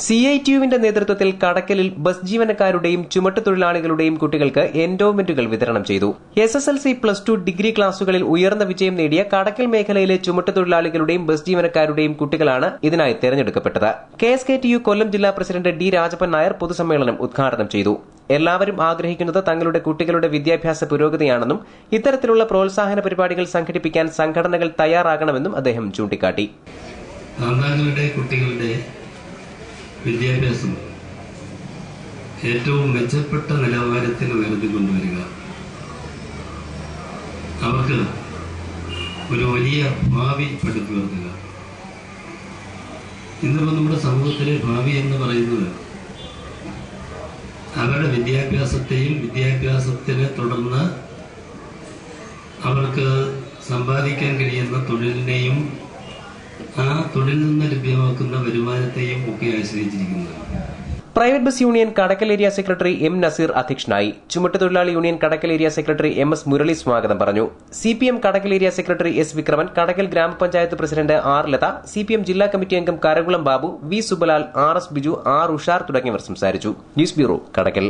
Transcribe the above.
CITUവിന്റെ നേതൃത്വത്തിൽ കടക്കലിൽ ബസ് ജീവനക്കാരുടെയും ചുമട്ടുതൊഴിലാളികളുടെയും കുട്ടികൾക്ക് എൻഡോവ്മെന്റുകൾ വിതരണം ചെയ്തു. SSLC, +2, ഡിഗ്രി ക്ലാസുകളിൽ ഉയർന്ന വിജയം നേടിയ കടക്കൽ മേഖലയിലെ ചുമട്ടുതൊഴിലാളികളുടെയും ബസ് ജീവനക്കാരുടെയും കുട്ടികളാണ് ഇതിനായി തെരഞ്ഞെടുക്കപ്പെട്ടത്. KSKTU കൊല്ലം ജില്ലാ പ്രസിഡന്റ് D. രാജപ്പൻ നായർ പൊതുസമ്മേളനം ഉദ്ഘാടനം ചെയ്തു. എല്ലാവരും ആഗ്രഹിക്കുന്നത് തങ്ങളുടെ കുട്ടികളുടെ വിദ്യാഭ്യാസ പുരോഗതിയാണെന്നും ഇത്തരത്തിലുള്ള പ്രോത്സാഹന പരിപാടികൾ സംഘടിപ്പിക്കാൻ സംഘടനകൾ തയ്യാറാകണമെന്നും അദ്ദേഹം ചൂണ്ടിക്കാട്ടി. കുട്ടികളുടെ വിദ്യാഭ്യാസം ഏറ്റവും മെച്ചപ്പെട്ട നിലവാരത്തിൽ ഉയർത്തിക്കൊണ്ടുവരിക, അവർക്ക് ഒരു വലിയ ഭാവി പടുത്തുയർത്തുക. ഇന്നിപ്പോൾ നമ്മുടെ സമൂഹത്തിലെ ഭാവി എന്ന് പറയുന്നത് അവരുടെ വിദ്യാഭ്യാസത്തെയും വിദ്യാഭ്യാസത്തിനെ തുടർന്ന് അവർക്ക് സമ്പാദിക്കാൻ കഴിയുന്ന തൊഴിലിനെയും ആ തൊഴിൽ നിന്ന് ലഭ്യമാക്കുന്ന വരുമാനത്തെയും ഒക്കെ ആശ്രയിച്ചിരിക്കുന്നത്. പ്രൈവറ്റ് ബസ് യൂണിയൻ കടക്കൽ ഏരിയ സെക്രട്ടറി M. നസീർ അധ്യക്ഷനായി. ചുമട്ടുതൊഴിലാളി യൂണിയൻ കടക്കൽ ഏരിയ സെക്രട്ടറി MS. മുരളി സ്വാഗതം പറഞ്ഞു. CPM കടക്കൽ ഏരിയ സെക്രട്ടറി S. വിക്രമൻ, കടക്കൽ ഗ്രാമപഞ്ചായത്ത് പ്രസിഡന്റ് R. ലത, CPM ജില്ലാ കമ്മിറ്റി അംഗം Karakulam Babu, V. സുബലാൽ, RS. Biju, R. ഉഷാർ തുടങ്ങിയവർ സംസാരിച്ചു. ന്യൂസ് ബ്യൂറോ, കടക്കൽ.